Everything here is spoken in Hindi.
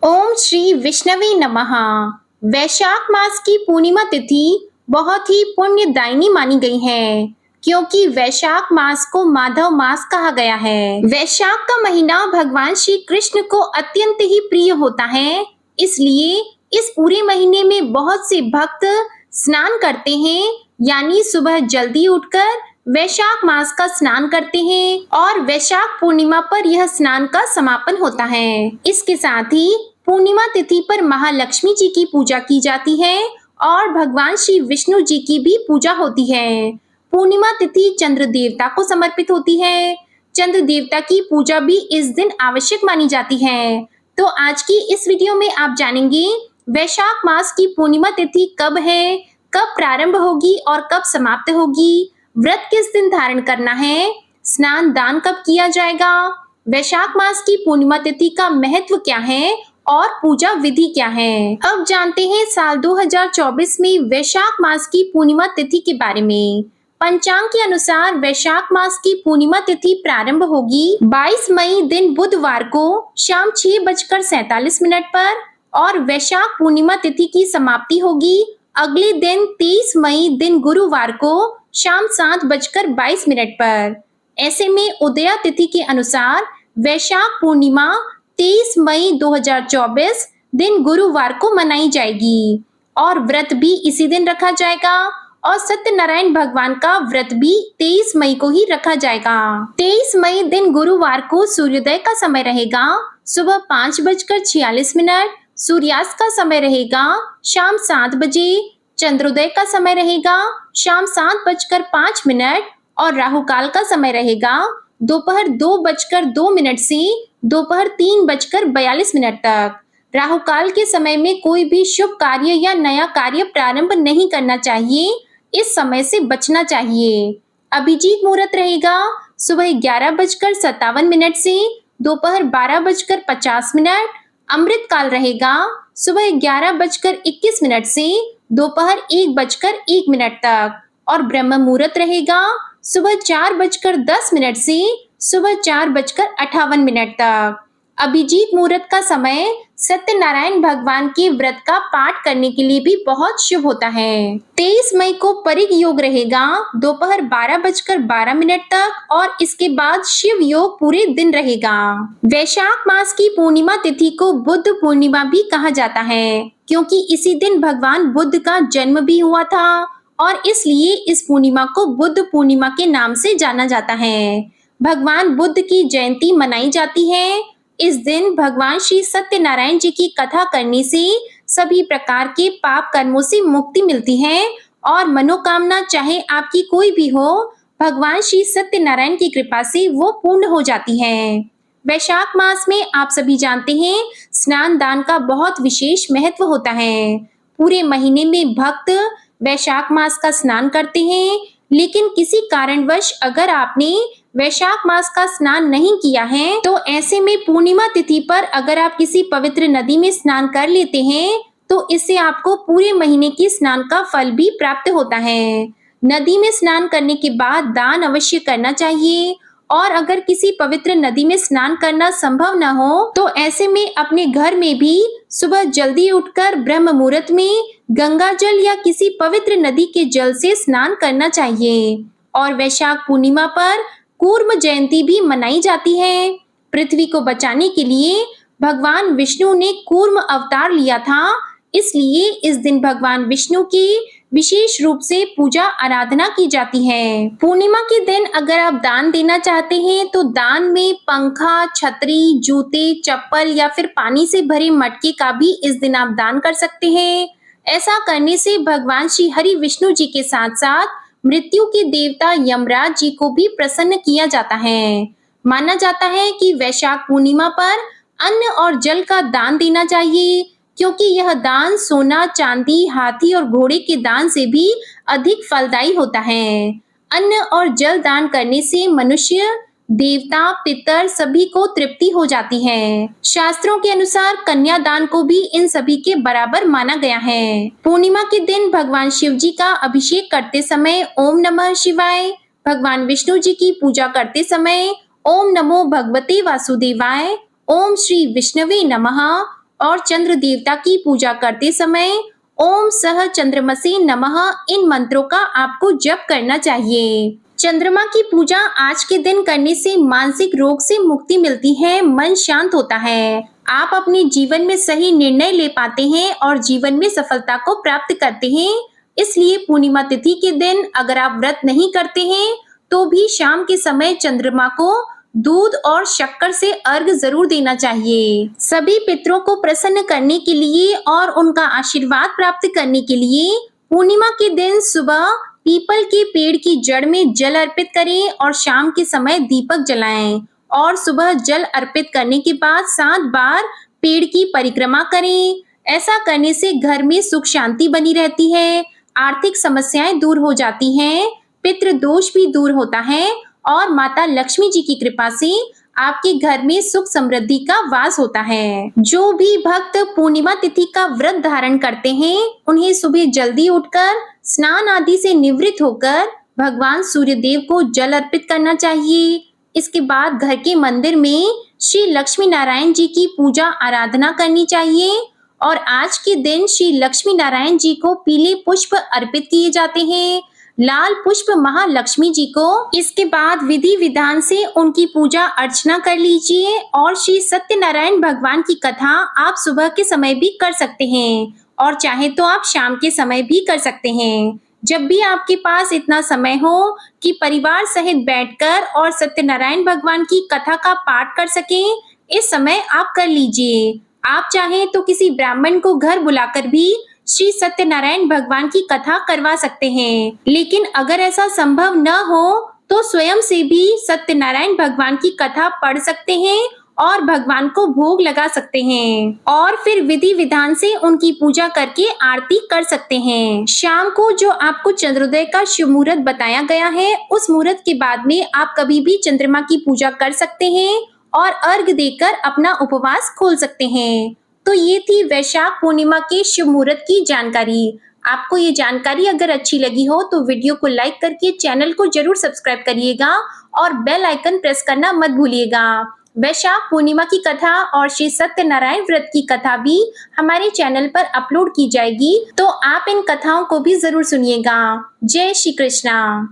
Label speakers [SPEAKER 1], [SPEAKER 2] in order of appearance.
[SPEAKER 1] ओम श्री विष्णवे नमः। वैशाख मास की पूर्णिमा तिथि बहुत ही पुण्यदायिनी मानी गई है, क्योंकि वैशाख मास को माधव मास कहा गया है। वैशाख का महीना भगवान श्री कृष्ण को अत्यंत ही प्रिय होता है, इसलिए इस पूरे महीने में बहुत से भक्त स्नान करते हैं, यानी सुबह जल्दी उठकर वैशाख मास का स्नान करते हैं और वैशाख पूर्णिमा पर यह स्नान का समापन होता है। इसके साथ ही पूर्णिमा तिथि पर महालक्ष्मी जी की पूजा की जाती है और भगवान श्री विष्णु जी की भी पूजा होती है। पूर्णिमा तिथि चंद्र देवता को समर्पित होती है। चंद्र देवता की पूजा भी इस दिन आवश्यक मानी जाती है। तो आज की इस वीडियो में आप जानेंगे वैशाख मास की पूर्णिमा तिथि कब है, कब प्रारंभ होगी और कब समाप्त होगी, व्रत किस दिन धारण करना है, स्नान दान कब किया जाएगा, वैशाख मास की पूर्णिमा तिथि का महत्व क्या है और पूजा विधि क्या है। अब जानते हैं साल 2024 में वैशाख मास की पूर्णिमा तिथि के बारे में। पंचांग के अनुसार वैशाख मास की पूर्णिमा तिथि प्रारंभ होगी 22 मई दिन बुधवार को शाम 6:47 पर और वैशाख पूर्णिमा तिथि की समाप्ति होगी अगले दिन 23 मई दिन गुरुवार को शाम 7:22 पर। ऐसे में उदया तिथि के अनुसार वैशाख पूर्णिमा 23 मई 2024 दिन गुरुवार को मनाई जाएगी और व्रत भी इसी दिन रखा जाएगा और सत्यनारायण भगवान का व्रत भी 23 मई को ही रखा जाएगा। 23 मई दिन गुरुवार को सूर्योदय का समय रहेगा सुबह 5:46, सूर्यास्त का समय रहेगा शाम 7 बजे, चंद्रोदय का समय रहेगा शाम 7:05 और राहु काल का समय रहेगा दोपहर 2:02 से दोपहर 3:42 तक। राहु काल के समय में कोई भी शुभ कार्य या नया कार्य प्रारंभ नहीं करना चाहिए, इस समय से बचना चाहिए। अभिजीत मुहूर्त रहेगा सुबह 11:57 से दोपहर 12:50। अमृत काल रहेगा सुबह 11:21 से दोपहर 1:01 तक और ब्रह्म मुहूर्त रहेगा सुबह 4:10 से सुबह 4:58 तक। अभिजीत मुहूर्त का समय सत्यनारायण भगवान के व्रत का पाठ करने के लिए भी बहुत शुभ होता है। 23 मई को परिग योग रहेगा दोपहर 12:12 तक और इसके बाद शिव योग पूरे दिन रहेगा। वैशाख मास की पूर्णिमा तिथि को बुद्ध पूर्णिमा भी कहा जाता है, क्योंकि इसी दिन भगवान बुद्ध का जन्म भी हुआ था और इसलिए इस पूर्णिमा को बुद्ध पूर्णिमा के नाम से जाना जाता है। भगवान बुद्ध की जयंती मनाई जाती है। इस दिन भगवान श्री सत्यनारायण जी की कथा करने से सभी प्रकार के पाप कर्मों से मुक्ति मिलती है और मनोकामना चाहे आपकी कोई भी हो, भगवान श्री सत्यनारायण की कृपा से वो पूर्ण हो जाती है। वैशाख मास में आप सभी जानते हैं स्नान दान का बहुत विशेष महत्व होता है। पूरे महीने में भक्त वैशाख मास का स्नान करते हैं, लेकिन किसी कारणवश अगर आपने वैशाख मास का स्नान नहीं किया है तो ऐसे में पूर्णिमा तिथि पर अगर आप किसी पवित्र नदी में स्नान कर लेते हैं तो इससे आपको पूरे महीने की स्नान का फल भी प्राप्त होता है। नदी में स्नान करने के बाद दान अवश्य करना चाहिए और अगर किसी पवित्र नदी में स्नान करना संभव न हो तो ऐसे में अपने घर में भी सुबह जल्दी उठकर ब्रह्म मुहूर्त में गंगा जल या किसी पवित्र नदी के जल से स्नान करना चाहिए। और वैशाख पूर्णिमा पर कूर्म जयंती भी मनाई जाती है। पृथ्वी को बचाने के लिए भगवान विष्णु ने कूर्म अवतार लिया था, इसलिए इस दिन भगवान विष्णु की विशेष रूप से पूजा आराधना की जाती है। पूर्णिमा के दिन अगर आप दान देना चाहते हैं तो दान में पंखा, छतरी, जूते, चप्पल या फिर पानी से भरे मटके का भी इस दिन आप दान कर सकते हैं। ऐसा करने से भगवान श्री हरि विष्णु जी के साथ साथ मृत्यु के देवता यमराज जी को भी प्रसन्न किया जाता है। माना जाता है कि वैशाख पूर्णिमा पर अन्न और जल का दान देना चाहिए, क्योंकि यह दान सोना, चांदी, हाथी और घोड़े के दान से भी अधिक फलदायी होता है। अन्न और जल दान करने से मनुष्य, देवता, पितर सभी को तृप्ति हो जाती है। शास्त्रों के अनुसार कन्यादान को भी इन सभी के बराबर माना गया है। पूर्णिमा के दिन भगवान शिव जी का अभिषेक करते समय ओम नमः शिवाय, भगवान विष्णु जी की पूजा करते समय ओम नमो भगवते वासुदेवाय, ओम श्री विष्णवे नमः, और चंद्र देवता की पूजा करते समय ओम सह चंद्रमसे नमः इन मंत्रों का आपको जप करना चाहिए। चंद्रमा की पूजा आज के दिन करने से मानसिक रोग से मुक्ति मिलती है, मन शांत होता है, आप अपने जीवन में सही निर्णय ले पाते हैं और जीवन में सफलता को प्राप्त करते हैं। इसलिए पूर्णिमा तिथि के दिन अगर आप व्रत नहीं करते हैं तो भी शाम के समय चंद्रमा को दूध और शक्कर से अर्घ जरूर देना चाहिए। सभी पितरों को प्रसन्न करने के लिए और उनका आशीर्वाद प्राप्त करने के लिए पूर्णिमा के दिन सुबह पीपल के पेड़ की जड़ में जल अर्पित करें और शाम के समय दीपक जलाएं और सुबह जल अर्पित करने के बाद 7 बार पेड़ की परिक्रमा करें। ऐसा करने से घर में सुख शांति बनी रहती है, आर्थिक समस्याएं दूर हो जाती हैं, पितृ दोष भी दूर होता है और माता लक्ष्मी जी की कृपा से आपके घर में सुख समृद्धि का वास होता है। जो भी भक्त पूर्णिमा तिथि का व्रत धारण करते हैं उन्हें सुबह जल्दी उठकर स्नान आदि से निवृत्त होकर भगवान सूर्यदेव को जल अर्पित करना चाहिए। इसके बाद घर के मंदिर में श्री लक्ष्मी नारायण जी की पूजा आराधना करनी चाहिए और आज के दिन श्री लक्ष्मी नारायण जी को पीले पुष्प अर्पित किए जाते हैं, लाल पुष्प महालक्ष्मी जी को। इसके बाद विधि विधान से उनकी पूजा अर्चना कर लीजिए और श्री सत्यनारायण भगवान की कथा आप सुबह के समय भी कर सकते हैं और चाहे तो आप शाम के समय भी कर सकते हैं। जब भी आपके पास इतना समय हो कि परिवार सहित बैठकर और सत्यनारायण भगवान की कथा का पाठ कर सकें, इस समय आप कर लीजिए। आप चाहें तो किसी ब्राह्मण को घर बुलाकर भी श्री सत्यनारायण भगवान की कथा करवा सकते हैं, लेकिन अगर ऐसा संभव न हो तो स्वयं से भी सत्यनारायण भगवान की कथा पढ़ सकते हैं और भगवान को भोग लगा सकते हैं और फिर विधि विधान से उनकी पूजा करके आरती कर सकते हैं। शाम को जो आपको चंद्रोदय का शुभ मुहूर्त बताया गया है, उस मुहूर्त के बाद में आप कभी भी चंद्रमा की पूजा कर सकते हैं और अर्घ देकर अपना उपवास खोल सकते हैं। तो ये थी वैशाख पूर्णिमा के शुभ मुहूर्त की जानकारी। आपको ये जानकारी अगर अच्छी लगी हो तो वीडियो को लाइक करके चैनल को जरूर सब्सक्राइब करिएगा और बेल आइकन प्रेस करना मत भूलिएगा। वैशाख पूर्णिमा की कथा और श्री सत्यनारायण व्रत की कथा भी हमारे चैनल पर अपलोड की जाएगी, तो आप इन कथाओं को भी जरूर सुनिएगा। जय श्री कृष्णा।